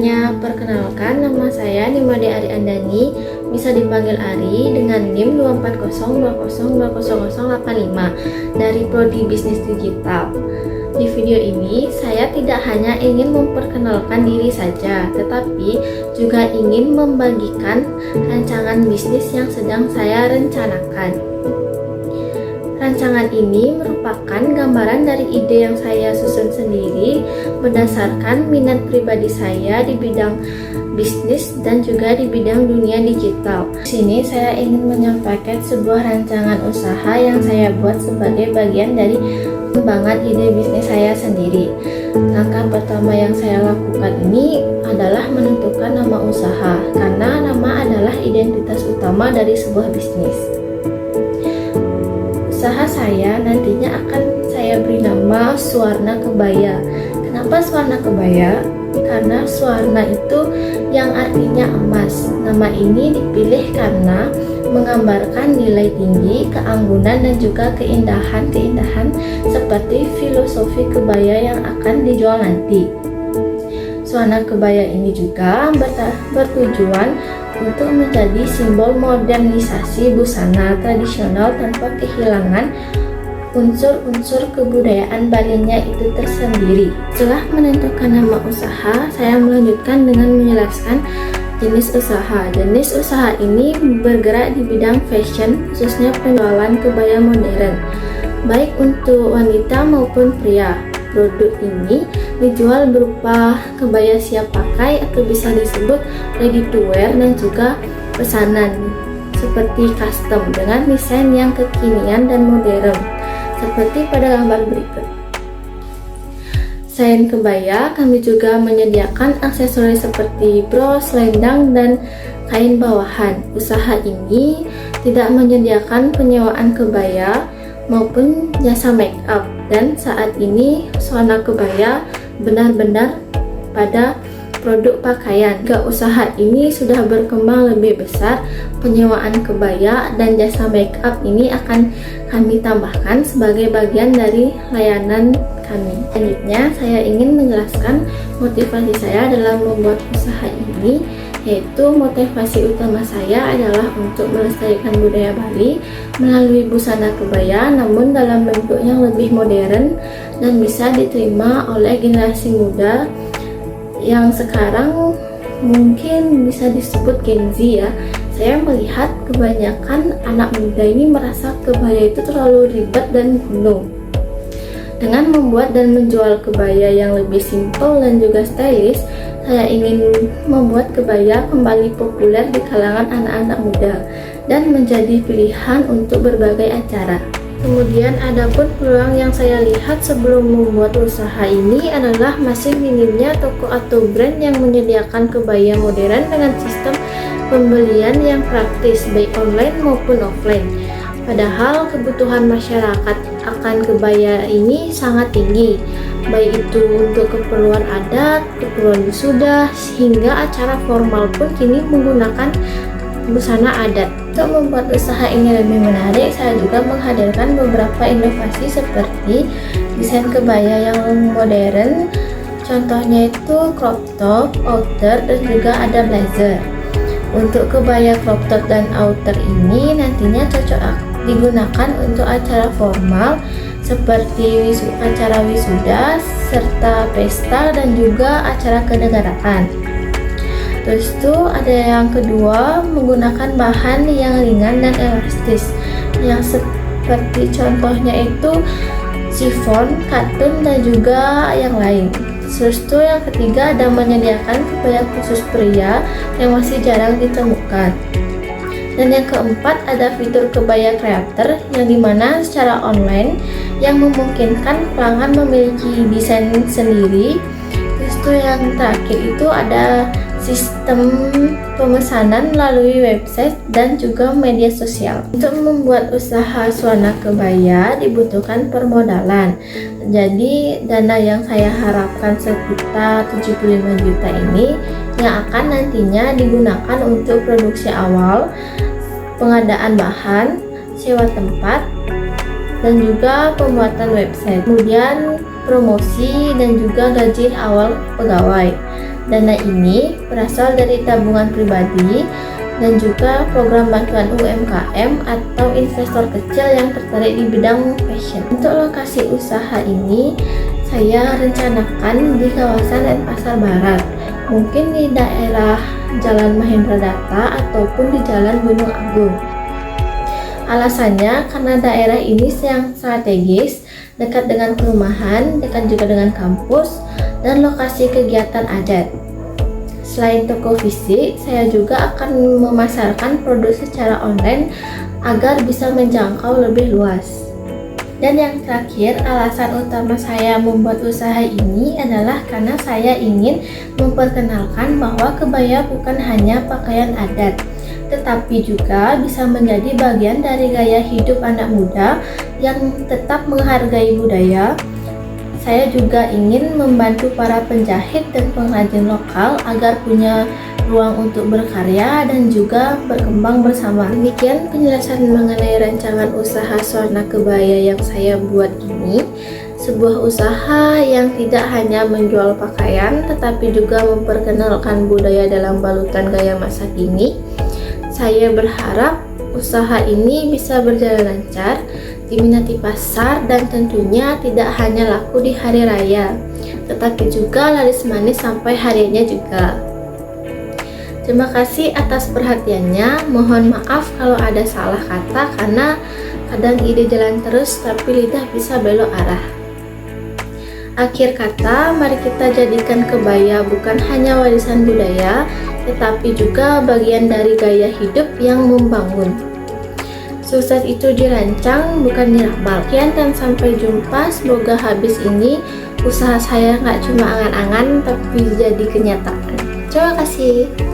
semuanya, perkenalkan nama saya Nimade Ari Andani, bisa dipanggil Ari dengan NIM 24020200085 dari Prodi Bisnis Digital. Di video ini, saya tidak hanya ingin memperkenalkan diri saja, tetapi juga ingin membagikan rancangan bisnis yang sedang saya rencanakan. Rancangan ini merupakan gambaran dari ide yang saya susun sendiri berdasarkan minat pribadi saya di bidang bisnis dan juga di bidang dunia digital. Di sini saya ingin menyampaikan sebuah rancangan usaha yang saya buat sebagai bagian dari pengembangan ide bisnis saya sendiri. Langkah pertama yang saya lakukan ini adalah menentukan nama usaha, karena nama adalah identitas utama dari sebuah bisnis. Usaha saya nantinya akan saya beri nama Swarna Kebaya. Kenapa Swarna Kebaya? Karena Swarna itu yang artinya emas. Nama ini dipilih karena menggambarkan nilai tinggi, keanggunan, dan juga keindahan-keindahan seperti filosofi kebaya yang akan dijual nanti. Swarna Kebaya ini juga bertujuan untuk menjadi simbol modernisasi busana tradisional tanpa kehilangan unsur-unsur kebudayaan Balinya itu tersendiri. Setelah menentukan nama usaha, saya melanjutkan dengan menjelaskan jenis usaha. Jenis usaha ini bergerak di bidang fashion, khususnya penjualan kebaya modern, baik untuk wanita maupun pria. Produk ini dijual berupa kebaya siap pakai atau bisa disebut ready to wear, dan juga pesanan seperti custom dengan desain yang kekinian dan modern seperti pada gambar berikut. Selain kebaya, kami juga menyediakan aksesoris seperti bros, selendang, dan kain bawahan. Usaha ini tidak menyediakan penyewaan kebaya maupun jasa make up, dan saat ini Swarna Kebaya benar-benar pada produk pakaian. Jika usaha ini sudah berkembang lebih besar, penyewaan kebaya dan jasa make up ini akan kami tambahkan sebagai bagian dari layanan kami. Selanjutnya, saya ingin menjelaskan motivasi saya dalam membuat usaha ini, yaitu motivasi utama saya adalah untuk melestarikan budaya Bali melalui busana kebaya, namun dalam bentuk yang lebih modern dan bisa diterima oleh generasi muda yang sekarang mungkin bisa disebut Gen Z ya. Saya melihat kebanyakan anak muda ini merasa kebaya itu terlalu ribet dan kuno. Dengan membuat dan menjual kebaya yang lebih simpel dan juga stylish, saya ingin membuat kebaya kembali populer di kalangan anak-anak muda dan menjadi pilihan untuk berbagai acara. Kemudian adapun peluang yang saya lihat sebelum membuat usaha ini adalah masih minimnya toko atau brand yang menyediakan kebaya modern dengan sistem pembelian yang praktis baik online maupun offline. Padahal kebutuhan masyarakat akan kebaya ini sangat tinggi, baik itu untuk keperluan adat, keperluan wisuda, hingga acara formal pun kini menggunakan busana adat. Untuk membuat usaha ini lebih menarik, saya juga menghadirkan beberapa inovasi seperti desain kebaya yang modern. Contohnya itu crop top, outer, dan juga ada blazer. Untuk kebaya crop top dan outer ini nantinya cocok digunakan untuk acara formal seperti acara wisuda, serta pesta, dan juga acara kenegaraan. Terus itu ada yang kedua, menggunakan bahan yang ringan dan elastis, yang seperti contohnya itu chiffon, katun, dan juga yang lain. Terus itu yang ketiga ada menyediakan kebaya khusus pria yang masih jarang ditemukan. Dan yang keempat ada fitur kebaya creator yang dimana secara online yang memungkinkan pelanggan memiliki desain sendiri. Terus itu yang terakhir itu ada sistem pemesanan melalui website dan juga media sosial. Untuk membuat usaha Swarna Kebaya dibutuhkan permodalan. Jadi dana yang saya harapkan sekitar 75 juta ini yang akan nantinya digunakan untuk produksi awal, pengadaan bahan, sewa tempat, dan juga pembuatan website. Kemudian promosi dan juga gaji awal pegawai. Dana ini berasal dari tabungan pribadi dan juga program bantuan UMKM atau investor kecil yang tertarik di bidang fashion. Untuk lokasi usaha ini, saya rencanakan di kawasan Denpasar Barat, mungkin di daerah Jalan Mahendra Data ataupun di Jalan Gunung Agung. Alasannya karena daerah ini yang strategis, dekat dengan perumahan, dekat juga dengan kampus, dan lokasi kegiatan adat. Selain toko fisik, saya juga akan memasarkan produk secara online agar bisa menjangkau lebih luas. Dan yang terakhir, alasan utama saya membuat usaha ini adalah karena saya ingin memperkenalkan bahwa kebaya bukan hanya pakaian adat, tetapi juga bisa menjadi bagian dari gaya hidup anak muda yang tetap menghargai budaya. Saya juga ingin membantu para penjahit dan pengrajin lokal agar punya ruang untuk berkarya dan juga berkembang bersama. Demikian penjelasan mengenai rancangan usaha Swarna Kebaya yang saya buat ini. Sebuah usaha yang tidak hanya menjual pakaian tetapi juga memperkenalkan budaya dalam balutan gaya masa kini. Saya berharap usaha ini bisa berjalan lancar, diminati pasar, dan tentunya tidak hanya laku di hari raya, tetapi juga laris manis sampai harinya juga. Terima kasih atas perhatiannya. Mohon maaf kalau ada salah kata karena kadang ide jalan terus tapi lidah bisa belok arah. Akhir kata, mari kita jadikan kebaya bukan hanya warisan budaya, tetapi juga bagian dari gaya hidup yang membangun. Sukses itu dirancang, bukan diramal. Sekian dan sampai jumpa. Semoga habis ini usaha saya nggak cuma angan-angan, tapi jadi kenyataan. Terima kasih.